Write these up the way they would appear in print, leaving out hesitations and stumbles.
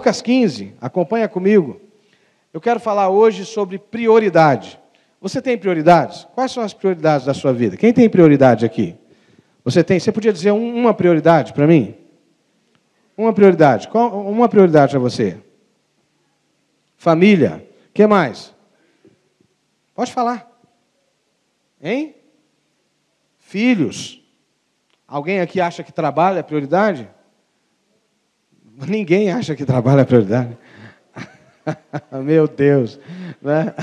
Lucas 15, acompanha comigo. Eu quero falar hoje sobre prioridade. Você tem prioridades? Quais são as prioridades da sua vida? Quem tem prioridade aqui? Você podia dizer uma prioridade para mim? Uma prioridade. Qual uma prioridade para você? Família. O que mais? Pode falar. Hein? Filhos. Alguém aqui acha que trabalho é prioridade? Ninguém acha que trabalho é prioridade. Meu Deus. Né?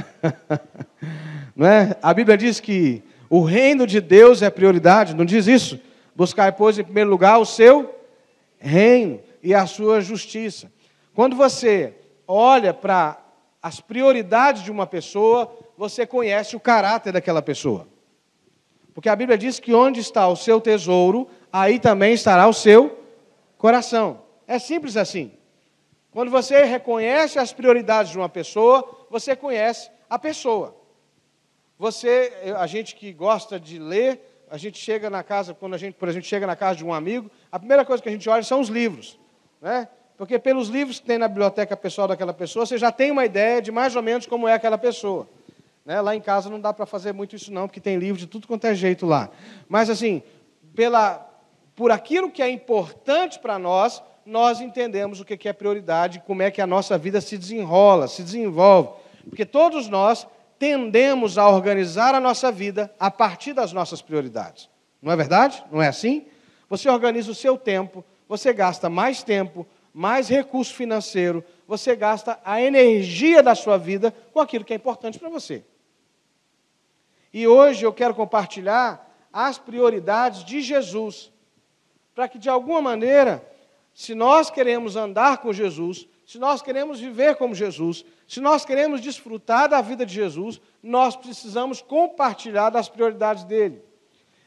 Não é? A Bíblia diz que o reino de Deus é prioridade, não diz isso? Buscai, pois, em primeiro lugar o seu reino e a sua justiça. Quando você olha para as prioridades de uma pessoa, você conhece o caráter daquela pessoa. Porque a Bíblia diz que onde está o seu tesouro, aí também estará o seu coração. É simples assim. Quando você reconhece as prioridades de uma pessoa, você conhece a pessoa. A gente que gosta de ler, a gente chega na casa, quando a gente chega na casa de um amigo, a primeira coisa que a gente olha são os livros, né? Porque pelos livros que tem na biblioteca pessoal daquela pessoa, você já tem uma ideia de mais ou menos como é aquela pessoa. Né? Lá em casa não dá para fazer muito isso não, porque tem livro de tudo quanto é jeito lá. Mas assim, por aquilo que é importante para nós entendemos o que é prioridade, como é que a nossa vida se desenrola, se desenvolve. Porque todos nós tendemos a organizar a nossa vida a partir das nossas prioridades. Não é verdade? Não é assim? Você organiza o seu tempo, você gasta mais tempo, mais recurso financeiro, você gasta a energia da sua vida com aquilo que é importante para você. E hoje eu quero compartilhar as prioridades de Jesus, para que de alguma maneira, se nós queremos andar com Jesus, se nós queremos viver como Jesus, se nós queremos desfrutar da vida de Jesus, nós precisamos compartilhar das prioridades dele.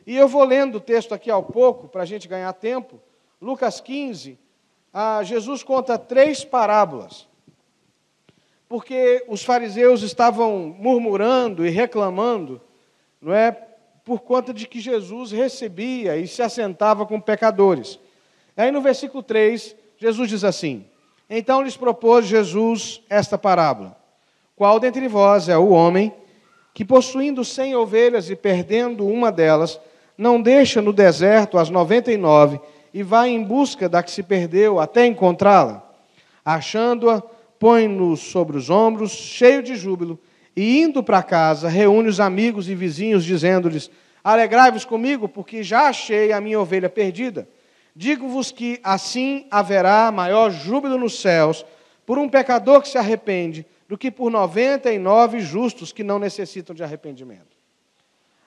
E eu vou lendo o texto aqui ao pouco, para a gente ganhar tempo. Lucas 15, Jesus conta 3 parábolas. Porque os fariseus estavam murmurando e reclamando, não é, por conta de que Jesus recebia e se assentava com pecadores. Aí no versículo 3, Jesus diz assim: então lhes propôs Jesus esta parábola. Qual dentre vós é o homem que, possuindo 100 ovelhas e perdendo uma delas, não deixa no deserto as 99 e vai em busca da que se perdeu até encontrá-la? Achando-a, põe-nos sobre os ombros, cheio de júbilo, e indo para casa, reúne os amigos e vizinhos, dizendo-lhes: alegrai-vos comigo, porque já achei a minha ovelha perdida. Digo-vos que assim haverá maior júbilo nos céus por um pecador que se arrepende do que por 99 justos que não necessitam de arrependimento.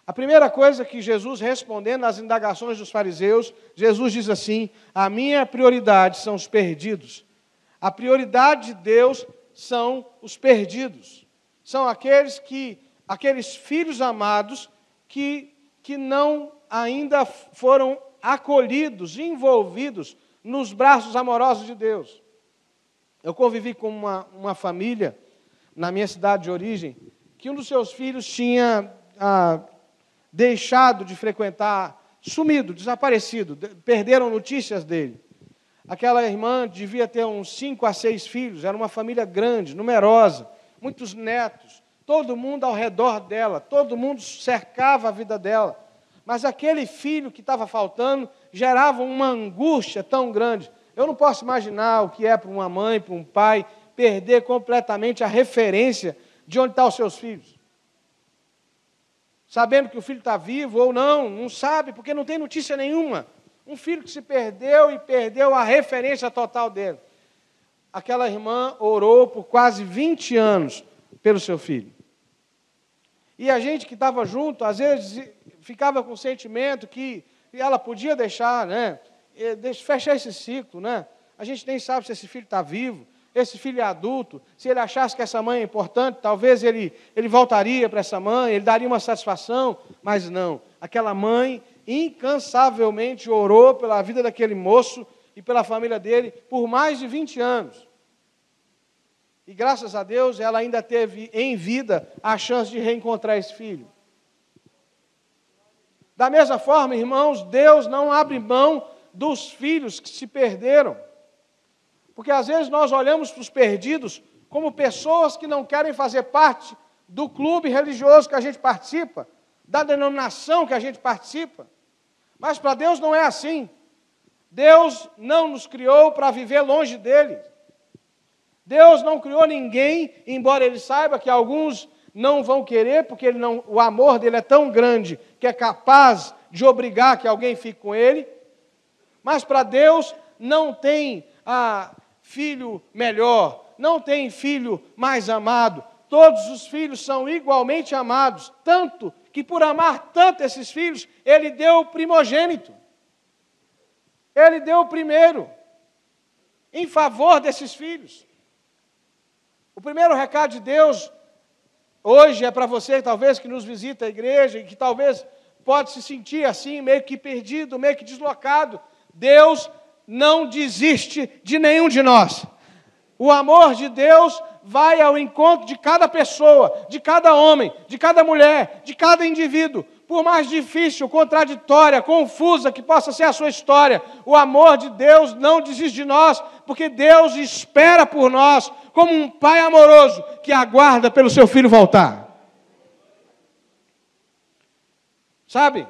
A primeira coisa que Jesus, respondendo às indagações dos fariseus, Jesus diz assim: a minha prioridade são os perdidos. A prioridade de Deus são os perdidos. São aqueles filhos amados que não ainda foram acolhidos, envolvidos nos braços amorosos de Deus. Eu convivi com uma família, na minha cidade de origem, que um dos seus filhos tinha deixado de frequentar, sumido, desaparecido, perderam notícias dele. Aquela irmã devia ter uns 5 a 6 filhos, era uma família grande, numerosa, muitos netos, todo mundo ao redor dela, todo mundo cercava a vida dela. Mas aquele filho que estava faltando gerava uma angústia tão grande. Eu não posso imaginar o que é para uma mãe, para um pai, perder completamente a referência de onde estão os seus filhos. Sabendo que o filho está vivo ou não sabe, porque não tem notícia nenhuma. Um filho que se perdeu e perdeu a referência total dele. Aquela irmã orou por quase 20 anos pelo seu filho. E a gente que estava junto, às vezes ficava com o sentimento que ela podia deixar, né? Fechar esse ciclo, né? A gente nem sabe se esse filho está vivo, esse filho é adulto. Se ele achasse que essa mãe é importante, talvez ele voltaria para essa mãe, ele daria uma satisfação, mas não. Aquela mãe incansavelmente orou pela vida daquele moço e pela família dele por mais de 20 anos. E graças a Deus ela ainda teve em vida a chance de reencontrar esse filho. Da mesma forma, irmãos, Deus não abre mão dos filhos que se perderam. Porque às vezes nós olhamos para os perdidos como pessoas que não querem fazer parte do clube religioso que a gente participa, da denominação que a gente participa. Mas para Deus não é assim. Deus não nos criou para viver longe dele. Deus não criou ninguém, embora Ele saiba que alguns não vão querer, porque o amor dele é tão grande que é capaz de obrigar que alguém fique com Ele. Mas para Deus não tem filho melhor, não tem filho mais amado. Todos os filhos são igualmente amados, tanto que por amar tanto esses filhos, Ele deu o primogênito. Ele deu o primeiro, em favor desses filhos. O primeiro recado de Deus, hoje, é para você, talvez, que nos visita a igreja, e que talvez pode se sentir assim, meio que perdido, meio que deslocado. Deus não desiste de nenhum de nós. O amor de Deus vai ao encontro de cada pessoa, de cada homem, de cada mulher, de cada indivíduo. Por mais difícil, contraditória, confusa que possa ser a sua história, o amor de Deus não desiste de nós, porque Deus espera por nós, como um pai amoroso que aguarda pelo seu filho voltar. Sabe?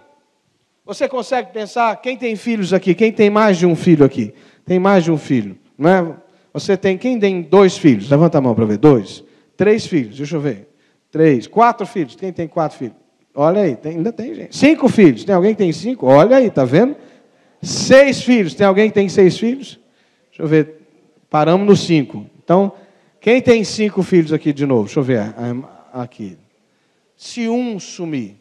Você consegue pensar, quem tem filhos aqui? Quem tem mais de um filho aqui? Tem mais de um filho, não é? Quem tem 2 filhos? Levanta a mão para ver. 2, 3 filhos, deixa eu ver. 3, 4 filhos. Quem tem 4 filhos? Olha aí, ainda tem gente. 5 filhos. Tem alguém que tem 5? Olha aí, tá vendo? 6 filhos. Tem alguém que tem 6 filhos? Deixa eu ver. Paramos no 5. Então, quem tem 5 filhos aqui de novo? Deixa eu ver aqui. Se um sumir,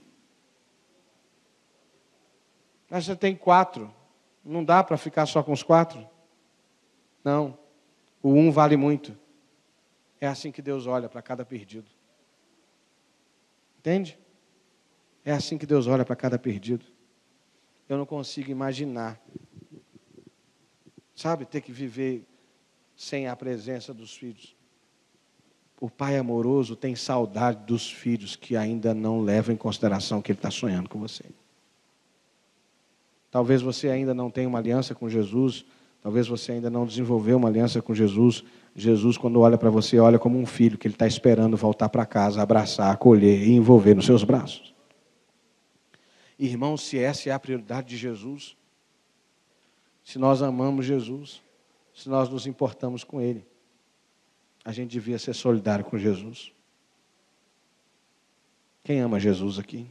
mas você tem 4. Não dá para ficar só com os 4? Não. O 1 vale muito. É assim que Deus olha para cada perdido. Entende? É assim que Deus olha para cada perdido. Eu não consigo imaginar, sabe, ter que viver sem a presença dos filhos. O pai amoroso tem saudade dos filhos que ainda não levam em consideração que ele está sonhando com você. Talvez você ainda não tenha uma aliança com Jesus, talvez você ainda não desenvolveu uma aliança com Jesus. Jesus, quando olha para você, olha como um filho que ele está esperando voltar para casa, abraçar, acolher e envolver nos seus braços. Irmãos, se essa é a prioridade de Jesus, se nós amamos Jesus, se nós nos importamos com Ele, a gente devia ser solidário com Jesus. Quem ama Jesus aqui?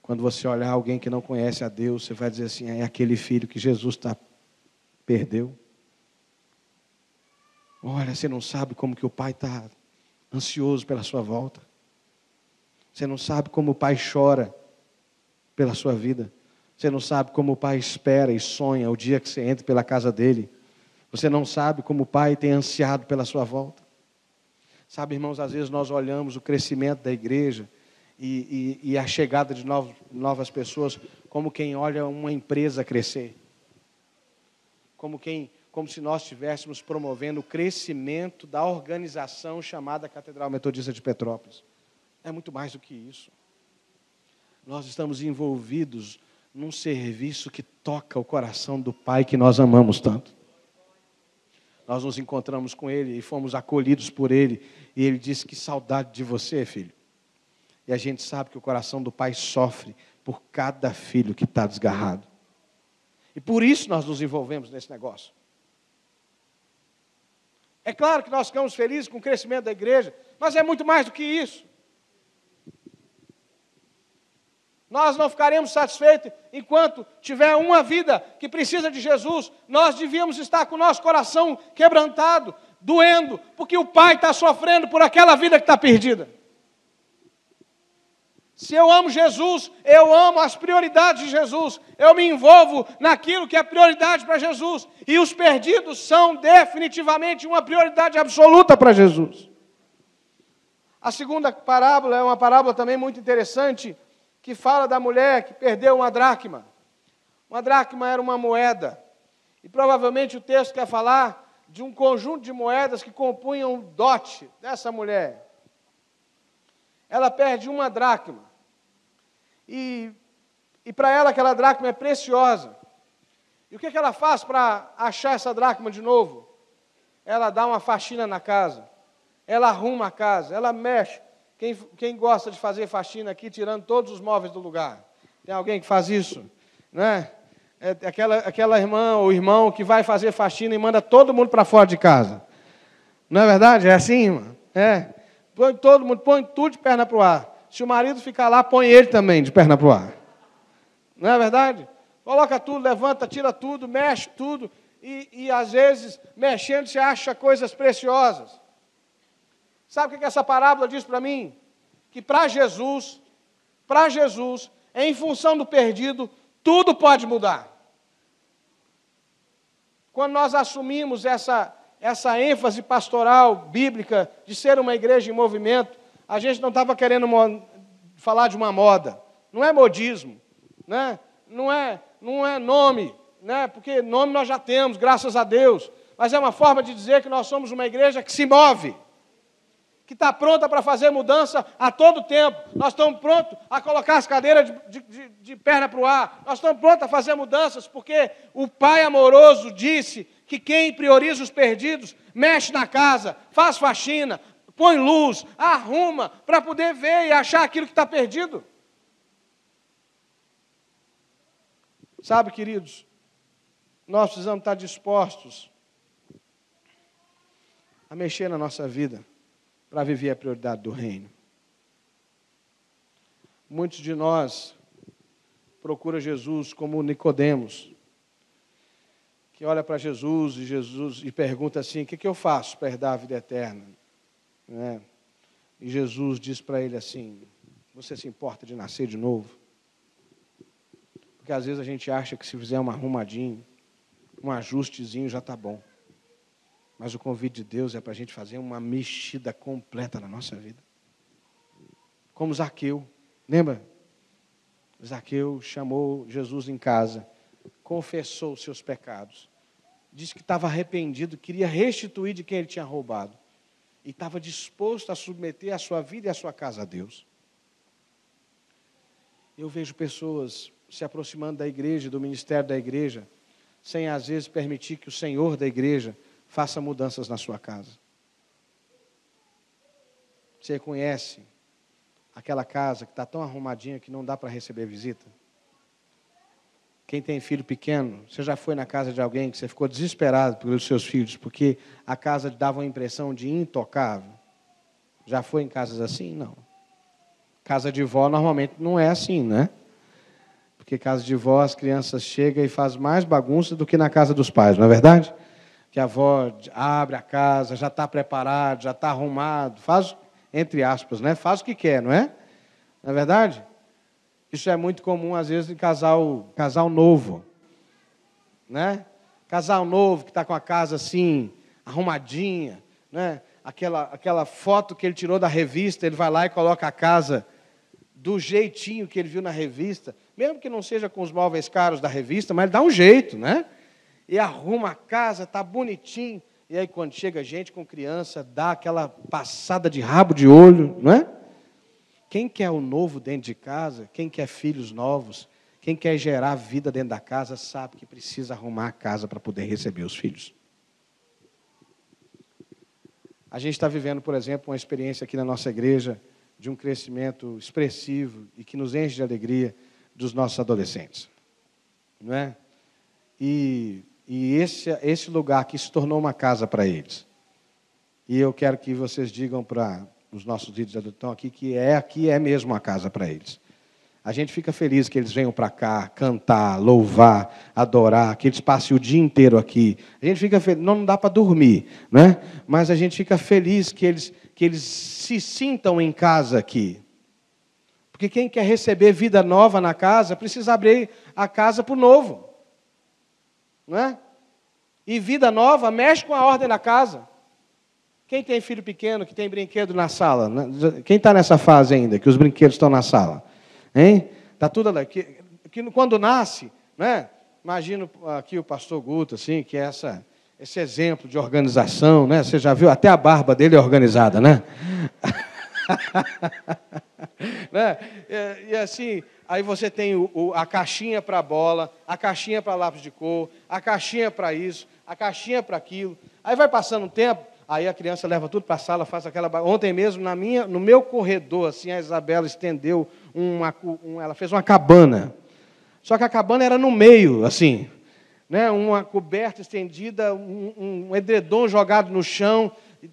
Quando você olhar alguém que não conhece a Deus, você vai dizer assim, é aquele filho que Jesus perdeu. Olha, você não sabe como que o pai está ansioso pela sua volta. Você não sabe como o pai chora pela sua vida. Você não sabe como o pai espera e sonha o dia que você entra pela casa dele. Você não sabe como o pai tem ansiado pela sua volta. Sabe, irmãos, às vezes nós olhamos o crescimento da igreja e a chegada de novas pessoas como quem olha uma empresa crescer. Como se nós estivéssemos promovendo o crescimento da organização chamada Catedral Metodista de Petrópolis. É muito mais do que isso. Nós estamos envolvidos num serviço que toca o coração do Pai que nós amamos tanto. Nós nos encontramos com Ele e fomos acolhidos por Ele. E Ele disse, que saudade de você, filho. E a gente sabe que o coração do Pai sofre por cada filho que está desgarrado. E por isso nós nos envolvemos nesse negócio. É claro que nós ficamos felizes com o crescimento da igreja, mas é muito mais do que isso. Nós não ficaremos satisfeitos enquanto tiver uma vida que precisa de Jesus. Nós devíamos estar com o nosso coração quebrantado, doendo, porque o Pai está sofrendo por aquela vida que está perdida. Se eu amo Jesus, eu amo as prioridades de Jesus. Eu me envolvo naquilo que é prioridade para Jesus. E os perdidos são definitivamente uma prioridade absoluta para Jesus. A segunda parábola é uma parábola também muito interessante, que fala da mulher que perdeu uma dracma. Uma dracma era uma moeda. E provavelmente o texto quer falar de um conjunto de moedas que compunham o dote dessa mulher. Ela perde uma dracma. E para ela aquela dracma é preciosa. E o que ela faz para achar essa dracma de novo? Ela dá uma faxina na casa. Ela arruma a casa, ela mexe. Quem gosta de fazer faxina aqui, tirando todos os móveis do lugar? Tem alguém que faz isso? Né? É aquela irmã ou irmão que vai fazer faxina e manda todo mundo para fora de casa. Não é verdade? É assim, irmã? É. Põe todo mundo, põe tudo de perna para o ar. Se o marido ficar lá, põe ele também de perna para o ar. Não é verdade? Coloca tudo, levanta, tira tudo, mexe tudo. E às vezes, mexendo, você acha coisas preciosas. Sabe o que essa parábola diz para mim? Que para Jesus, em função do perdido, tudo pode mudar. Quando nós assumimos essa ênfase pastoral, bíblica, de ser uma igreja em movimento, a gente não estava querendo falar de uma moda. Não é modismo, né? Não é nome, né? Porque nome nós já temos, graças a Deus. Mas é uma forma de dizer que nós somos uma igreja que se move, que está pronta para fazer mudança a todo tempo. Nós estamos prontos a colocar as cadeiras de perna para o ar. Nós estamos prontos a fazer mudanças, porque o Pai amoroso disse que quem prioriza os perdidos, mexe na casa, faz faxina, põe luz, arruma, para poder ver e achar aquilo que está perdido. Sabe, queridos, nós precisamos estar dispostos a mexer na nossa vida para viver a prioridade do reino. Muitos de nós procuram Jesus como Nicodemos, que olha para Jesus e pergunta assim: o que eu faço para herdar a vida eterna? Né? E Jesus diz para ele assim: você se importa de nascer de novo? Porque às vezes a gente acha que se fizer um arrumadinho, um ajustezinho já está bom. Mas o convite de Deus é para a gente fazer uma mexida completa na nossa vida. Como Zaqueu, lembra? Zaqueu chamou Jesus em casa, confessou os seus pecados, disse que estava arrependido, queria restituir de quem ele tinha roubado. E estava disposto a submeter a sua vida e a sua casa a Deus. Eu vejo pessoas se aproximando da igreja, do ministério da igreja, sem às vezes permitir que o Senhor da igreja faça mudanças na sua casa. Você conhece aquela casa que está tão arrumadinha que não dá para receber visita? Quem tem filho pequeno, você já foi na casa de alguém que você ficou desesperado pelos seus filhos, porque a casa dava uma impressão de intocável? Já foi em casas assim? Não. Casa de vó normalmente não é assim, né? Porque casa de vó as crianças chegam e fazem mais bagunça do que na casa dos pais, não é verdade? Que a avó abre a casa, já está preparado, já está arrumado, faz, entre aspas, né? Faz o que quer, não é? Não é verdade? Isso é muito comum, às vezes, em casal novo, né? Casal novo que está com a casa assim, arrumadinha, né? Aquela foto que ele tirou da revista, ele vai lá e coloca a casa do jeitinho que ele viu na revista, mesmo que não seja com os móveis caros da revista, mas ele dá um jeito, né? E arruma a casa, está bonitinho. E aí, quando chega gente com criança, dá aquela passada de rabo de olho, não é? Quem quer o novo dentro de casa, quem quer filhos novos, quem quer gerar vida dentro da casa, sabe que precisa arrumar a casa para poder receber os filhos. A gente está vivendo, por exemplo, uma experiência aqui na nossa igreja de um crescimento expressivo e que nos enche de alegria dos nossos adolescentes, não é? E esse lugar aqui se tornou uma casa para eles. E eu quero que vocês digam para os nossos líderes que estão aqui que aqui é mesmo uma casa para eles. A gente fica feliz que eles venham para cá cantar, louvar, adorar, que eles passem o dia inteiro aqui. A gente fica feliz, não dá para dormir, né? Mas a gente fica feliz que eles se sintam em casa aqui. Porque quem quer receber vida nova na casa, precisa abrir a casa para o novo. Não é? E vida nova mexe com a ordem da casa. Quem tem filho pequeno, que tem brinquedo na sala? Quem está nessa fase ainda, que os brinquedos estão na sala? Hein? Está tudo ali. Que quando nasce, né? Imagino aqui o pastor Guto, assim, que é esse exemplo de organização, né? Você já viu? Até a barba dele é organizada, né? Né? E assim, aí você tem a caixinha para bola, a caixinha para lápis de cor, a caixinha para isso, a caixinha para aquilo. Aí vai passando um tempo, aí a criança leva tudo para a sala, faz aquela... Ontem mesmo, no meu corredor, assim, a Isabela estendeu ela fez uma cabana. Só que a cabana era no meio, assim, né? Uma coberta estendida, um edredom jogado no chão,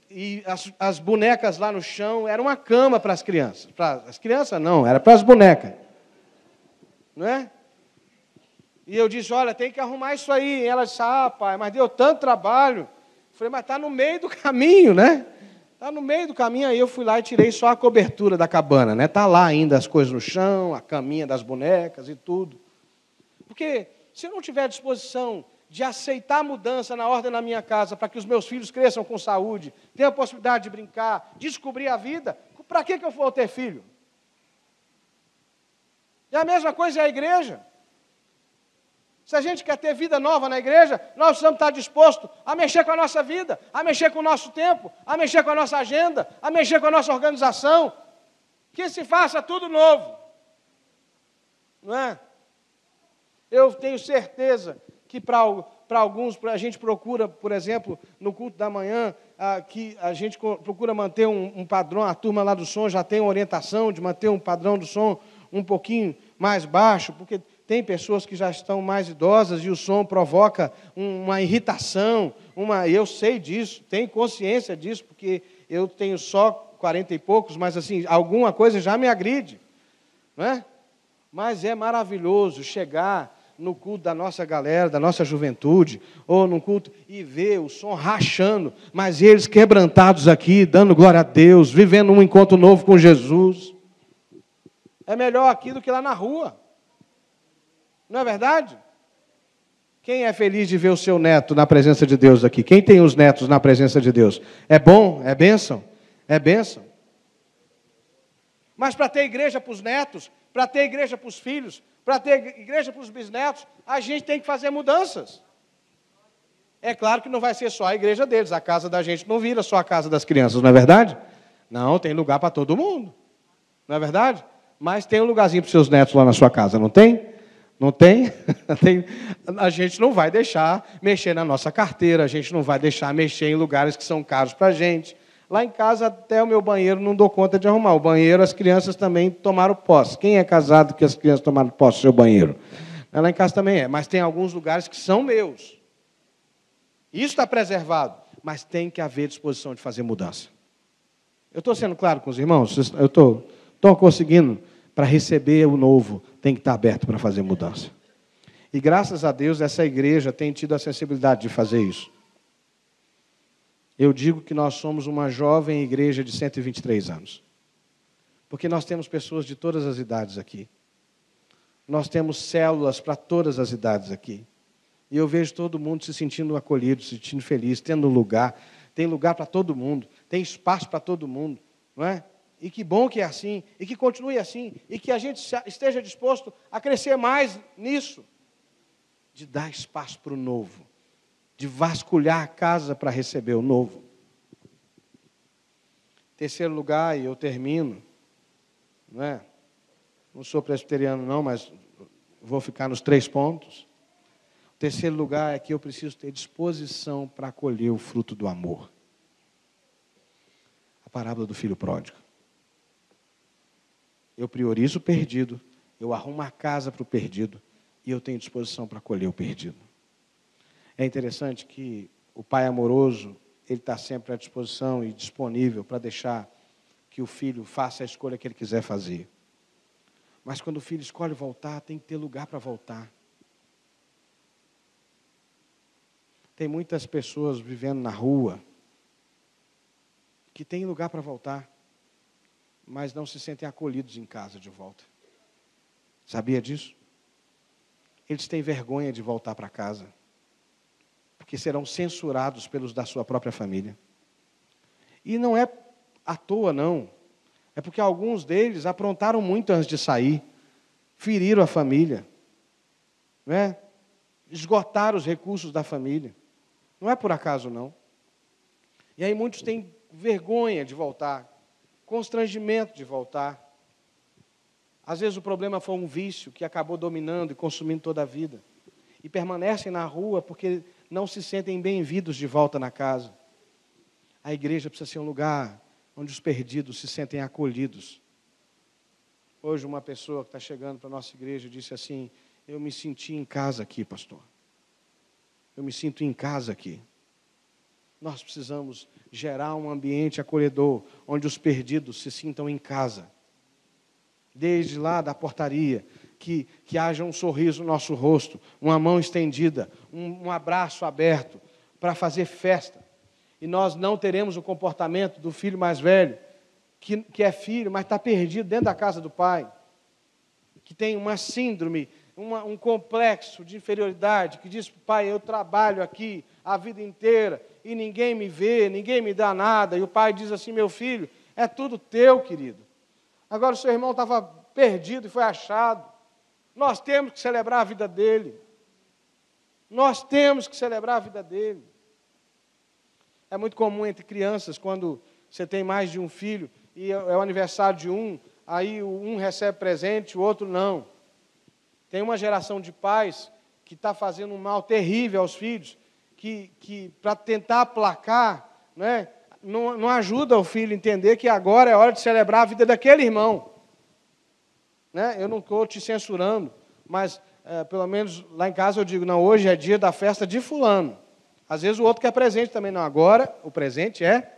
e as bonecas lá no chão. Era uma cama para as crianças. Para as crianças não, era para as bonecas. Não é? E eu disse, olha, tem que arrumar isso aí. E ela disse, pai, mas deu tanto trabalho. Eu falei, mas está no meio do caminho, né? Está no meio do caminho. Aí eu fui lá e tirei só a cobertura da cabana, né? Está lá ainda as coisas no chão, a caminha das bonecas e tudo. Porque se eu não tiver disposição de aceitar a mudança na ordem na minha casa, para que os meus filhos cresçam com saúde, tenham a possibilidade de brincar, descobrir a vida, para que eu vou ter filho? E a mesma coisa é a igreja. Se a gente quer ter vida nova na igreja, nós precisamos estar dispostos a mexer com a nossa vida, a mexer com o nosso tempo, a mexer com a nossa agenda, a mexer com a nossa organização. Que se faça tudo novo. Não é? Eu tenho certeza que para alguns, a gente procura, por exemplo, no culto da manhã, que a gente procura manter um padrão, a turma lá do som já tem uma orientação de manter um padrão do som um pouquinho mais baixo, porque tem pessoas que já estão mais idosas e o som provoca uma irritação, eu sei disso, tenho consciência disso, porque eu tenho só 40 e poucos, mas assim, alguma coisa já me agride, não é? Mas é maravilhoso chegar no culto da nossa galera, da nossa juventude, ou no culto e ver o som rachando, mas eles quebrantados aqui, dando glória a Deus, vivendo um encontro novo com Jesus. É melhor aqui do que lá na rua. Não é verdade? Quem é feliz de ver o seu neto na presença de Deus aqui? Quem tem os netos na presença de Deus? É bom? É bênção? É bênção. Mas para ter igreja para os netos, para ter igreja para os filhos, para ter igreja para os bisnetos, a gente tem que fazer mudanças. É claro que não vai ser só a igreja deles, a casa da gente não vira só a casa das crianças, não é verdade? Não, tem lugar para todo mundo, não é verdade? Mas tem um lugarzinho para os seus netos lá na sua casa, não tem? Não tem? A gente não vai deixar mexer na nossa carteira, a gente não vai deixar mexer em lugares que são caros para a gente. Lá em casa, até o meu banheiro não dou conta de arrumar. O banheiro, as crianças também tomaram posse. Quem é casado que as crianças tomaram posse do seu banheiro? Lá em casa também é, mas tem alguns lugares que são meus. Isso está preservado, mas tem que haver disposição de fazer mudança. Eu estou sendo claro com os irmãos? Eu estou conseguindo, para receber o novo, tem que estar aberto para fazer mudança. E graças a Deus, essa igreja tem tido a sensibilidade de fazer isso. Eu digo que nós somos uma jovem igreja de 123 anos. Porque nós temos pessoas de todas as idades aqui. Nós temos células para todas as idades aqui. E eu vejo todo mundo se sentindo acolhido, se sentindo feliz, tendo lugar. Tem lugar para todo mundo, tem espaço para todo mundo, não é? E que bom que é assim, e que continue assim, e que a gente esteja disposto a crescer mais nisso. De dar espaço para o novo. De vasculhar a casa para receber o novo. Terceiro lugar, e eu termino, não é? Não sou presbiteriano não, mas vou ficar nos 3 pontos. O terceiro lugar é que eu preciso ter disposição para acolher o fruto do amor. A parábola do filho pródigo. Eu priorizo o perdido, eu arrumo a casa para o perdido, e eu tenho disposição para acolher o perdido. É interessante que o pai amoroso, ele está sempre à disposição e disponível para deixar que o filho faça a escolha que ele quiser fazer. Mas quando o filho escolhe voltar, tem que ter lugar para voltar. Tem muitas pessoas vivendo na rua que têm lugar para voltar, mas não se sentem acolhidos em casa de volta. Sabia disso? Eles têm vergonha de voltar para casa, porque serão censurados pelos da sua própria família. E não é à toa, não. É porque alguns deles aprontaram muito antes de sair, feriram a família, não é? Esgotaram os recursos da família. Não é por acaso, não. E aí muitos têm vergonha de voltar, constrangimento de voltar. Às vezes o problema foi um vício que acabou dominando e consumindo toda a vida. E permanecem na rua porque não se sentem bem-vindos de volta na casa. A igreja precisa ser um lugar onde os perdidos se sentem acolhidos. Hoje uma pessoa que está chegando para a nossa igreja disse assim: eu me senti em casa aqui, pastor. Eu me sinto em casa aqui. Nós precisamos gerar um ambiente acolhedor, onde os perdidos se sintam em casa. Desde lá da portaria, que haja um sorriso no nosso rosto, uma mão estendida, um abraço aberto, para fazer festa. E nós não teremos o comportamento do filho mais velho, que é filho, mas está perdido dentro da casa do pai, que tem uma síndrome, um complexo de inferioridade, que diz para o pai: eu trabalho aqui a vida inteira, e ninguém me vê, ninguém me dá nada. E o pai diz assim: meu filho, é tudo teu, querido. Agora o seu irmão estava perdido e foi achado. Nós temos que celebrar a vida dele. Nós temos que celebrar a vida dele. É muito comum entre crianças, quando você tem mais de um filho, e é o aniversário de um, aí um recebe presente, o outro não. Tem uma geração de pais que está fazendo um mal terrível aos filhos, que para tentar aplacar, né, não ajuda o filho a entender que agora é hora de celebrar a vida daquele irmão. Né? Eu não estou te censurando, mas pelo menos lá em casa eu digo: não, hoje é dia da festa de fulano. Às vezes o outro quer presente também. Não, agora o presente é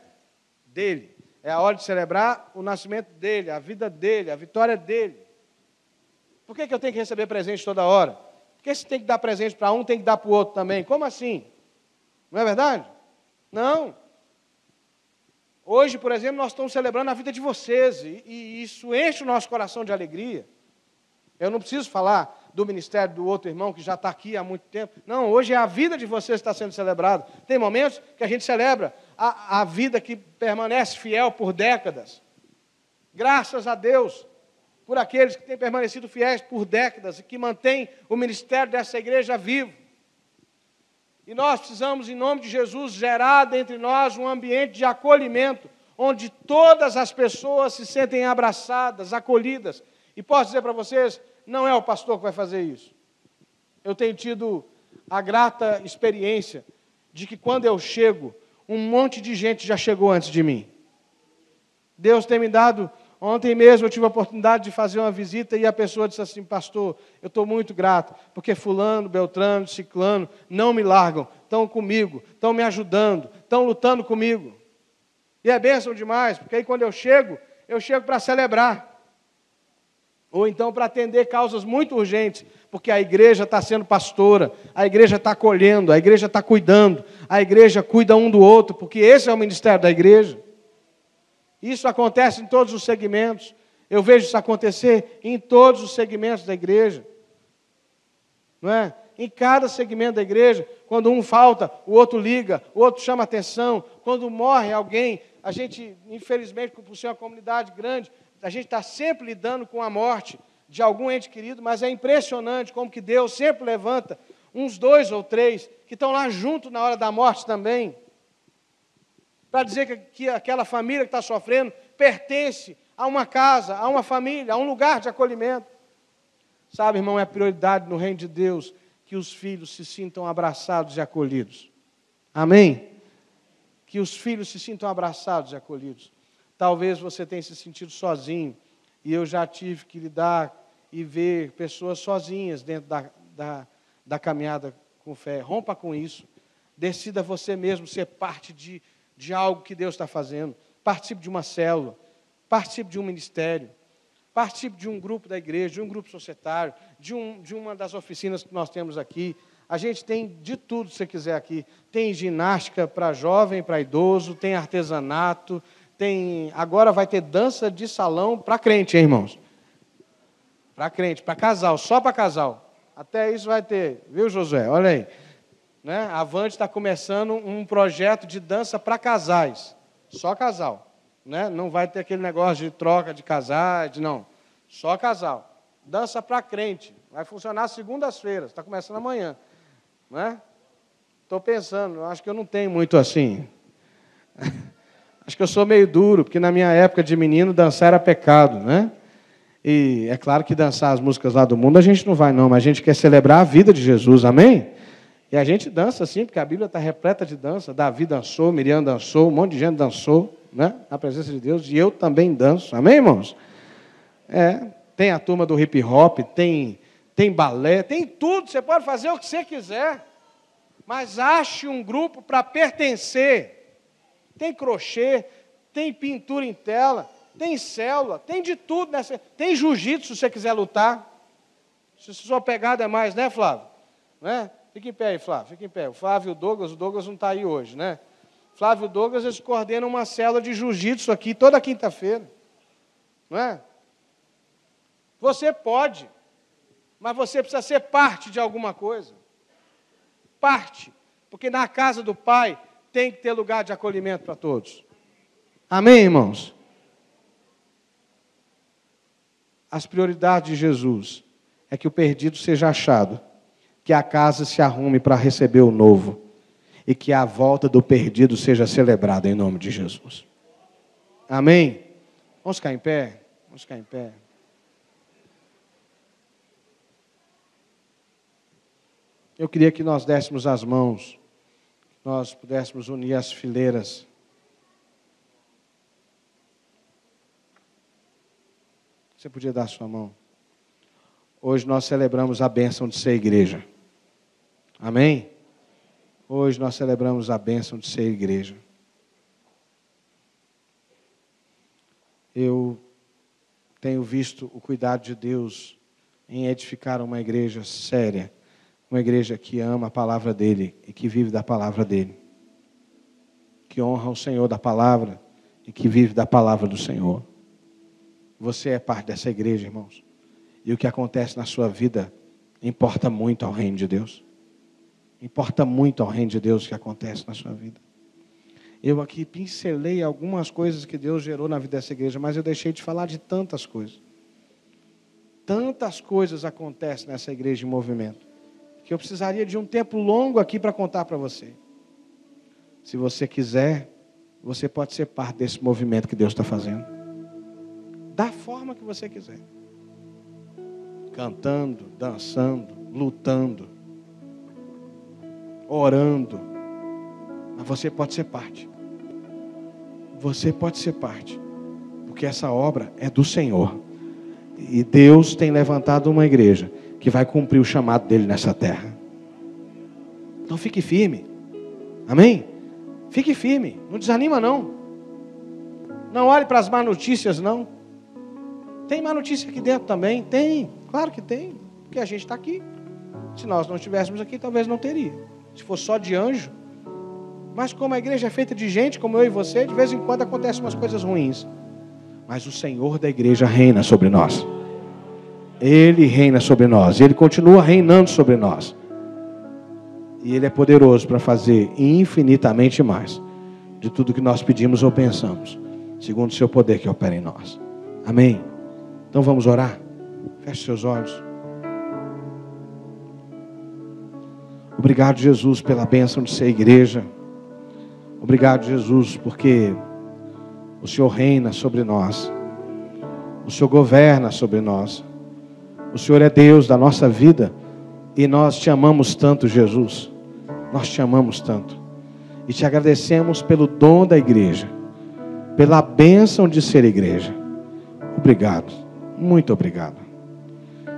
dele. É a hora de celebrar o nascimento dele, a vida dele, a vitória dele. Por que eu tenho que receber presente toda hora? Por que se tem que dar presente para um, tem que dar para o outro também? Como assim? Não é verdade? Não. Hoje, por exemplo, nós estamos celebrando a vida de vocês, e isso enche o nosso coração de alegria. Eu não preciso falar do ministério do outro irmão que já está aqui há muito tempo. Não, hoje é a vida de vocês que está sendo celebrada. Tem momentos que a gente celebra a vida que permanece fiel por décadas. Graças a Deus por aqueles que têm permanecido fiéis por décadas e que mantêm o ministério dessa igreja vivo. E nós precisamos, em nome de Jesus, gerar dentre nós um ambiente de acolhimento, onde todas as pessoas se sentem abraçadas, acolhidas. E posso dizer para vocês, não é o pastor que vai fazer isso. Eu tenho tido a grata experiência de que quando eu chego, um monte de gente já chegou antes de mim. Deus tem me dado... Ontem mesmo eu tive a oportunidade de fazer uma visita e a pessoa disse assim: pastor, eu estou muito grato, porque fulano, beltrano, ciclano não me largam, estão comigo, estão me ajudando, estão lutando comigo. E é bênção demais, porque aí quando eu chego para celebrar. Ou então para atender causas muito urgentes, porque a igreja está sendo pastora, a igreja está acolhendo, a igreja está cuidando, a igreja cuida um do outro, porque esse é o ministério da igreja. Isso acontece em todos os segmentos. Eu vejo isso acontecer em todos os segmentos da igreja. Não é? Em cada segmento da igreja, quando um falta, o outro liga, o outro chama atenção. Quando morre alguém, a gente, infelizmente, por ser uma comunidade grande, a gente está sempre lidando com a morte de algum ente querido, mas é impressionante como que Deus sempre levanta uns 2 ou 3 que estão lá junto na hora da morte também, para dizer que aquela família que está sofrendo pertence a uma casa, a uma família, a um lugar de acolhimento. Sabe, irmão, é prioridade no reino de Deus que os filhos se sintam abraçados e acolhidos. Amém? Que os filhos se sintam abraçados e acolhidos. Talvez você tenha se sentido sozinho, e eu já tive que lidar e ver pessoas sozinhas dentro da caminhada com fé. Rompa com isso. Decida você mesmo ser parte de algo que Deus está fazendo. Participe de uma célula, participe de um ministério, participe de um grupo da igreja, de um grupo societário, de uma das oficinas que nós temos aqui. A gente tem de tudo, se você quiser aqui. Tem ginástica para jovem, para idoso, tem artesanato, agora vai ter dança de salão para crente, hein, irmãos? Para crente, para casal, só para casal. Até isso vai ter, viu, Josué? Olha aí. Né? A Avante está começando um projeto de dança para casais, só casal. Né? Não vai ter aquele negócio de troca de casais, não. Só casal. Dança para crente. Vai funcionar segundas-feiras, está começando amanhã. Né? Estou pensando, acho que eu não tenho muito assim. Acho que eu sou meio duro, porque na minha época de menino dançar era pecado, né? E é claro que dançar as músicas lá do mundo a gente não vai não, mas a gente quer celebrar a vida de Jesus, amém? E a gente dança sim, porque a Bíblia está repleta de dança. Davi dançou, Miriam dançou, um monte de gente dançou, né? Na presença de Deus, e eu também danço, amém, irmãos? Tem a turma do hip hop, tem balé, tem tudo, você pode fazer o que você quiser, mas ache um grupo para pertencer. Tem crochê, tem pintura em tela, tem célula, tem de tudo, né? Tem jiu-jitsu se você quiser lutar. Se sua pegada é mais, né, Flávio? Né? Fica em pé aí, Flávio, fica em pé. O Flávio e o Douglas não está aí hoje, né? Flávio e o Douglas, eles coordenam uma célula de jiu-jitsu aqui toda quinta-feira. Não é? Você pode, mas você precisa ser parte de alguma coisa. Parte. Porque na casa do Pai tem que ter lugar de acolhimento para todos. Amém, irmãos? As prioridades de Jesus é que o perdido seja achado, que a casa se arrume para receber o novo e que a volta do perdido seja celebrada em nome de Jesus. Amém? Vamos ficar em pé? Vamos ficar em pé. Eu queria que nós dessemos as mãos, que nós pudéssemos unir as fileiras. Você podia dar a sua mão. Hoje nós celebramos a bênção de ser igreja. Amém? Hoje nós celebramos a bênção de ser igreja. Eu tenho visto o cuidado de Deus em edificar uma igreja séria, uma igreja que ama a palavra dEle e que vive da palavra dEle, que honra o Senhor da palavra e que vive da palavra do Senhor. Você é parte dessa igreja, irmãos. E o que acontece na sua vida importa muito ao reino de Deus. Importa muito ao reino de Deus o que acontece na sua vida. Eu aqui pincelei algumas coisas que Deus gerou na vida dessa igreja, mas eu deixei de falar de tantas coisas. Tantas coisas acontecem nessa igreja em movimento, que eu precisaria de um tempo longo aqui para contar para você. Se você quiser, você pode ser parte desse movimento que Deus está fazendo. Da forma que você quiser. Cantando, dançando, lutando, orando. Mas você pode ser parte. Você pode ser parte. Porque essa obra é do Senhor. E Deus tem levantado uma igreja que vai cumprir o chamado dele nessa terra. Então fique firme. Amém? Fique firme. Não desanima não. Não olhe para as más notícias não. Tem má notícia aqui dentro também? Tem. Claro que tem. Porque a gente está aqui. Se nós não estivéssemos aqui, talvez não teria. Se fosse só de anjo. Mas como a igreja é feita de gente, como eu e você, de vez em quando acontecem umas coisas ruins. Mas o Senhor da igreja reina sobre nós. Ele reina sobre nós. Ele continua reinando sobre nós. E Ele é poderoso para fazer infinitamente mais de tudo que nós pedimos ou pensamos, segundo o seu poder que opera em nós. Amém? Então vamos orar? Feche seus olhos. Obrigado, Jesus, pela bênção de ser igreja. Obrigado, Jesus, porque o Senhor reina sobre nós. O Senhor governa sobre nós. O Senhor é Deus da nossa vida. E nós te amamos tanto, Jesus. Nós te amamos tanto. E te agradecemos pelo dom da igreja. Pela bênção de ser igreja. Obrigado. Muito obrigado.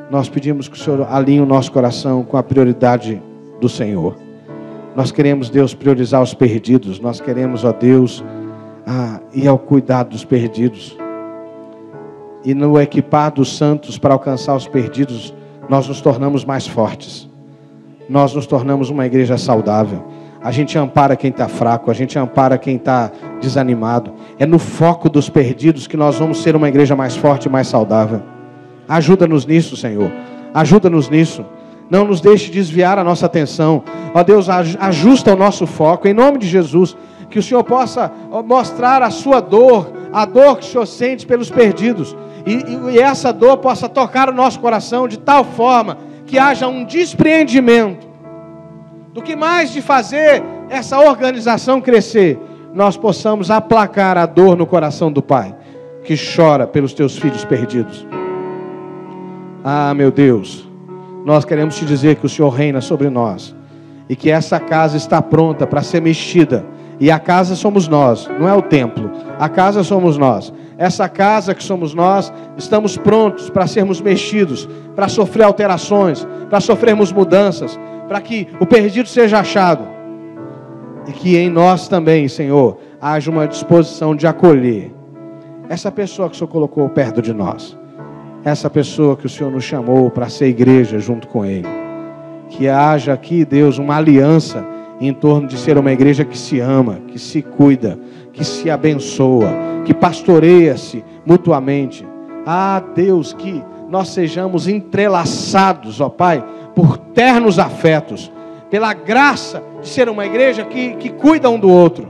Nós pedimos que o Senhor alinhe o nosso coração com a prioridade do Senhor. Nós queremos, Deus, priorizar os perdidos. Nós queremos, ó Deus, ir ao cuidado dos perdidos. E no equipar dos santos para alcançar os perdidos, nós nos tornamos mais fortes. Nós nos tornamos uma igreja saudável. A gente ampara quem está fraco, a gente ampara quem está desanimado. É no foco dos perdidos que nós vamos ser uma igreja mais forte e mais saudável. Ajuda-nos nisso, Senhor. Ajuda-nos nisso. Não nos deixe desviar a nossa atenção. Ó Deus, ajusta o nosso foco. Em nome de Jesus, que o Senhor possa mostrar a sua dor, a dor que o Senhor sente pelos perdidos. E essa dor possa tocar o nosso coração de tal forma que haja um despreendimento do que mais de fazer essa organização crescer, nós possamos aplacar a dor no coração do Pai, que chora pelos teus filhos perdidos. Ah, meu Deus, nós queremos te dizer que o Senhor reina sobre nós e que essa casa está pronta para ser mexida. E a casa somos nós, não é o templo. A casa somos nós. Essa casa que somos nós, estamos prontos para sermos mexidos, para sofrer alterações, para sofrermos mudanças, para que o perdido seja achado. E que em nós também, Senhor, haja uma disposição de acolher essa pessoa que o Senhor colocou perto de nós. Essa pessoa que o Senhor nos chamou para ser igreja junto com Ele. Que haja aqui, Deus, uma aliança em torno de ser uma igreja que se ama, que se cuida, que se abençoa, que pastoreia-se mutuamente. Ah, Deus, que nós sejamos entrelaçados, ó Pai, por ternos afetos, pela graça de ser uma igreja que cuida um do outro,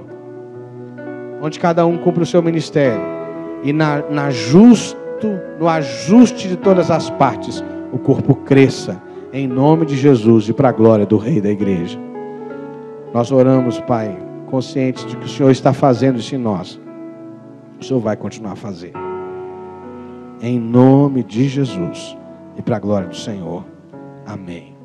onde cada um cumpre o seu ministério, e no ajuste de todas as partes, o corpo cresça, em nome de Jesus e para a glória do Rei da igreja. Nós oramos, Pai, conscientes de que o Senhor está fazendo isso em nós. O Senhor vai continuar a fazer. Em nome de Jesus e para a glória do Senhor. Amém.